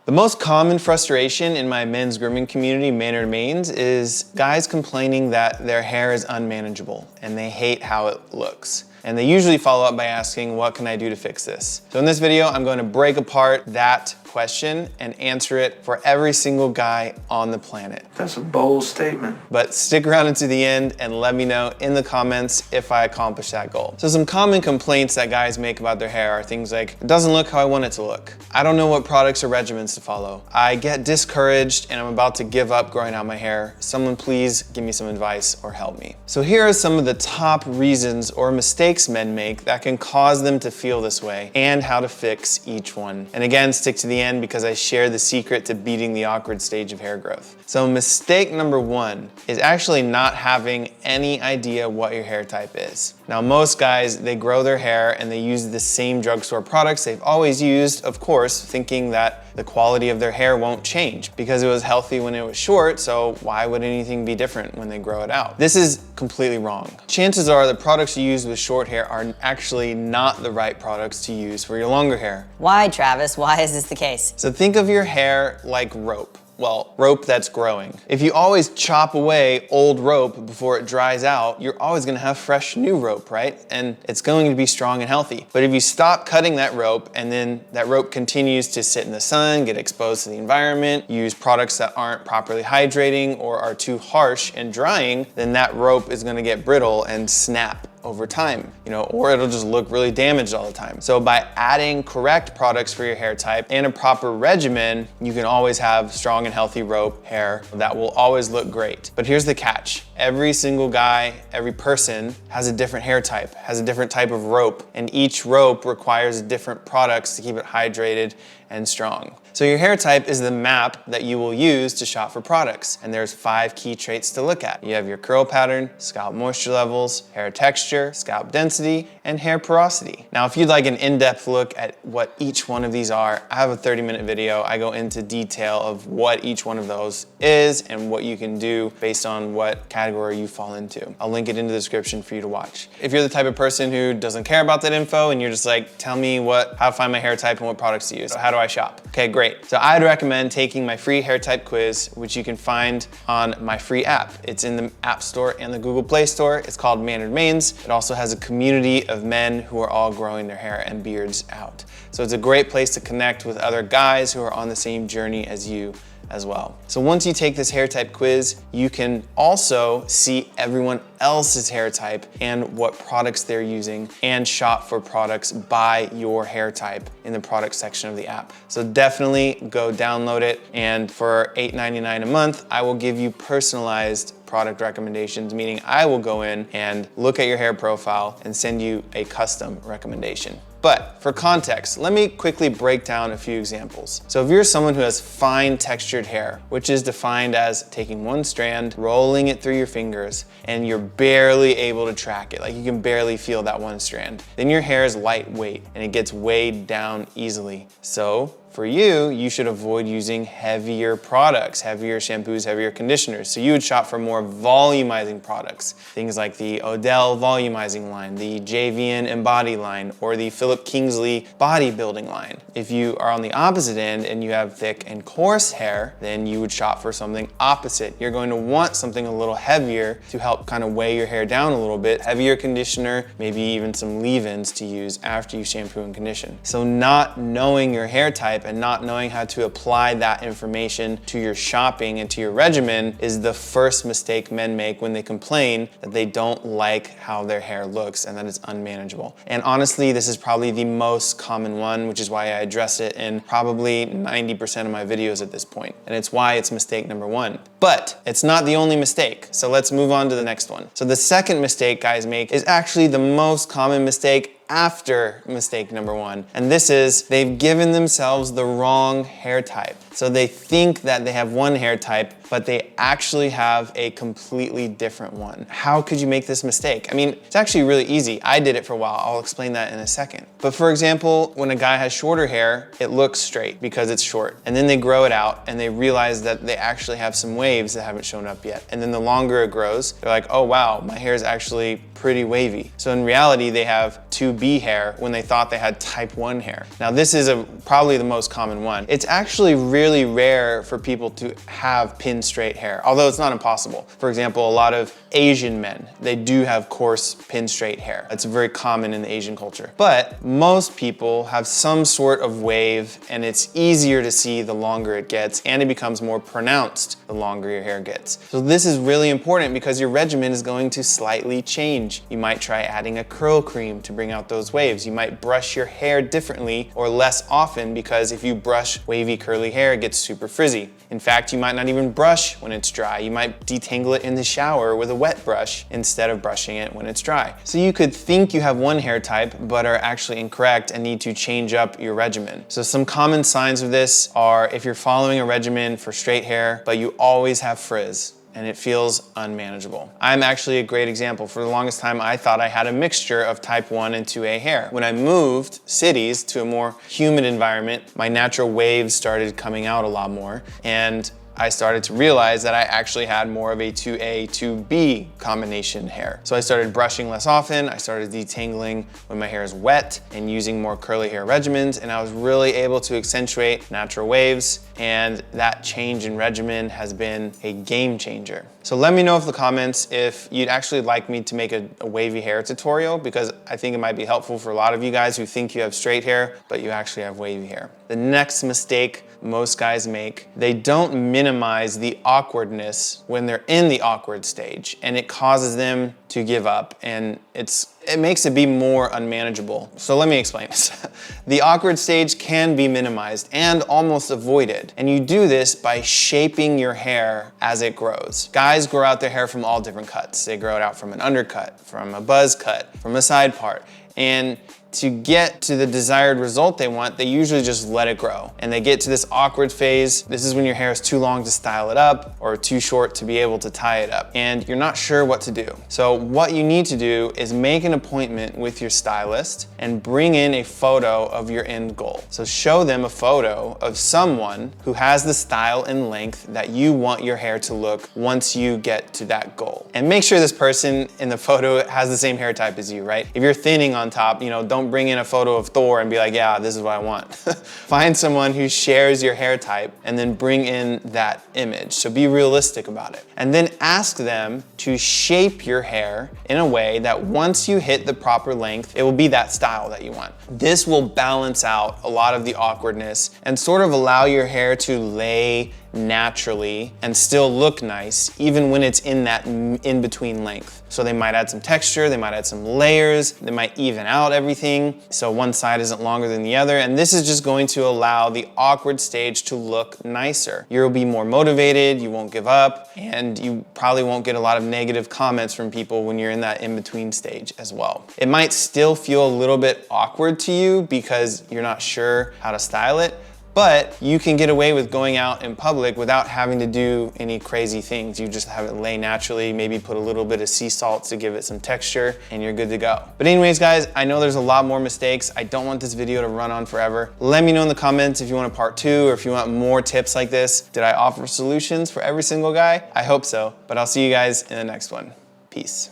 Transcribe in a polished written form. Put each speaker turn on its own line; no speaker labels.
The most common frustration in my men's grooming community, man or mains, is guys complaining that their hair is unmanageable and they hate how it looks. And they usually follow up by asking, what can I do to fix this? So in this video, I'm going to break apart that question and answer it for every single guy on the planet.
That's a bold statement.
But stick around until the end and let me know in the comments if I accomplish that goal. So some common complaints that guys make about their hair are things like, it doesn't look how I want it to look. I don't know what products or regimens to follow. I get discouraged and I'm about to give up growing out my hair. Someone please give me some advice or help me. So here are some of the top reasons or mistakes men make that can cause them to feel this way and how to fix each one. And again, stick to the end because I share the secret to beating the awkward stage of hair growth. So mistake number one is actually not having any idea what your hair type is. Now most guys, they grow their hair and they use the same drugstore products they've always used, of course, thinking that the quality of their hair won't change because it was healthy when it was short, so why would anything be different when they grow it out? This is completely wrong. Chances are the products you use with short hair are actually not the right products to use for your longer hair.
Why, Travis? Why is this the case?
So think of your hair like rope. Well, rope that's growing. If you always chop away old rope before it dries out, you're always gonna have fresh new rope, right? And it's going to be strong and healthy. But if you stop cutting that rope and then that rope continues to sit in the sun, get exposed to the environment, use products that aren't properly hydrating or are too harsh and drying, then that rope is gonna get brittle and snap over time, or it'll just look really damaged all the time. So by adding correct products for your hair type and a proper regimen, you can always have strong and healthy rope hair that will always look great. But here's the catch. Every single guy, every person has a different hair type, has a different type of rope, and each rope requires different products to keep it hydrated and strong. So your hair type is the map that you will use to shop for products. And there's 5 key traits to look at. You have your curl pattern, scalp moisture levels, hair texture, scalp density, and hair porosity. Now, if you'd like an in-depth look at what each one of these are, I have a 30-minute video. I go into detail of what each one of those is and what you can do based on what category you fall into. I'll link it in the description for you to watch. If you're the type of person who doesn't care about that info and you're just like, tell me how to find my hair type and what products to use. So how do I shop? Okay, great. So I'd recommend taking my free hair type quiz, which you can find on my free app. It's in the App Store and the Google Play Store. It's called Man Mains. It also has a community of men who are all growing their hair and beards out. So it's a great place to connect with other guys who are on the same journey as you as well. So once you take this hair type quiz, you can also see everyone else's hair type and what products they're using and shop for products by your hair type in the product section of the app. So definitely go download it, and for $8.99 a month, I will give you personalized product recommendations, meaning I will go in and look at your hair profile and send you a custom recommendation. But for context, let me quickly break down a few examples. So if you're someone who has fine textured hair, which is defined as taking one strand, rolling it through your fingers, and you're barely able to track it, like you can barely feel that one strand, then your hair is lightweight and it gets weighed down easily. So for you, you should avoid using heavier products, heavier shampoos, heavier conditioners. So you would shop for more volumizing products, things like the Odell volumizing line, the JVN Embody line, or the Philip Kingsley bodybuilding line. If you are on the opposite end and you have thick and coarse hair, then you would shop for something opposite. You're going to want something a little heavier to help kind of weigh your hair down a little bit, heavier conditioner, maybe even some leave-ins to use after you shampoo and condition. So not knowing your hair type and not knowing how to apply that information to your shopping and to your regimen is the first mistake men make when they complain that they don't like how their hair looks and that it's unmanageable. And honestly, this is probably the most common one, which is why I address it in probably 90% of my videos at this point. And it's why it's mistake number one. But it's not the only mistake. So let's move on to the next one. So the second mistake guys make is actually the most common mistake after mistake number one. And this is they've given themselves the wrong hair type. So they think that they have one hair type, but they actually have a completely different one. How could you make this mistake? I mean, it's actually really easy. I did it for a while. I'll explain that in a second. But for example, when a guy has shorter hair, it looks straight because it's short. And then they grow it out and they realize that they actually have some waves that haven't shown up yet. And then the longer it grows, they're like, oh wow, my hair is actually pretty wavy. So in reality, they have two 2B hair when they thought they had type 1 hair. Now this is probably the most common one. It's actually really rare for people to have pin straight hair, although it's not impossible. For example, a lot of Asian men, they do have coarse pin straight hair. It's very common in the Asian culture. But most people have some sort of wave, and it's easier to see the longer it gets, and it becomes more pronounced the longer your hair gets. So this is really important because your regimen is going to slightly change. You might try adding a curl cream to bring out those waves. You might brush your hair differently or less often, because if you brush wavy curly hair, it gets super frizzy. In fact, you might not even brush when it's dry. You might detangle it in the shower with a wet brush instead of brushing it when it's dry. So you could think you have one hair type, but are actually incorrect and need to change up your regimen. So some common signs of this are if you're following a regimen for straight hair, but you always have frizz and it feels unmanageable. I'm actually a great example. For the longest time, I thought I had a mixture of type 1 and 2A hair. When I moved cities to a more humid environment, my natural waves started coming out a lot more, and I started to realize that I actually had more of a 2A, 2B combination hair. So I started brushing less often, I started detangling when my hair is wet and using more curly hair regimens, and I was really able to accentuate natural waves, and that change in regimen has been a game changer. So let me know in the comments if you'd actually like me to make a wavy hair tutorial, because I think it might be helpful for a lot of you guys who think you have straight hair, but you actually have wavy hair. The next mistake most guys make, they don't minimize the awkwardness when they're in the awkward stage, and it causes them to give up, and it makes it be more unmanageable. So let me explain this. The awkward stage can be minimized and almost avoided, and you do this by shaping your hair as it grows. Guys grow out their hair from all different cuts. They grow it out from an undercut, from a buzz cut, from a side part, and to get to the desired result they want, they usually just let it grow. And they get to this awkward phase. This is when your hair is too long to style it up or too short to be able to tie it up. And you're not sure what to do. So what you need to do is make an appointment with your stylist and bring in a photo of your end goal. So show them a photo of someone who has the style and length that you want your hair to look once you get to that goal. And make sure this person in the photo has the same hair type as you, right? If you're thinning on top, don't bring in a photo of Thor and be like, yeah, this is what I want. Find someone who shares your hair type and then bring in that image. So be realistic about it. And then ask them to shape your hair in a way that once you hit the proper length, it will be that style that you want. This will balance out a lot of the awkwardness and sort of allow your hair to lay naturally and still look nice, even when it's in that in-between length. So they might add some texture, they might add some layers, they might even out everything so one side isn't longer than the other, and this is just going to allow the awkward stage to look nicer. You'll be more motivated, you won't give up, and you probably won't get a lot of negative comments from people when you're in that in-between stage as well. It might still feel a little bit awkward to you because you're not sure how to style it, but you can get away with going out in public without having to do any crazy things. You just have it lay naturally, maybe put a little bit of sea salt to give it some texture, and you're good to go. But anyways, guys, I know there's a lot more mistakes. I don't want this video to run on forever. Let me know in the comments if you want a part 2 or if you want more tips like this. Did I offer solutions for every single guy? I hope so, but I'll see you guys in the next one. Peace.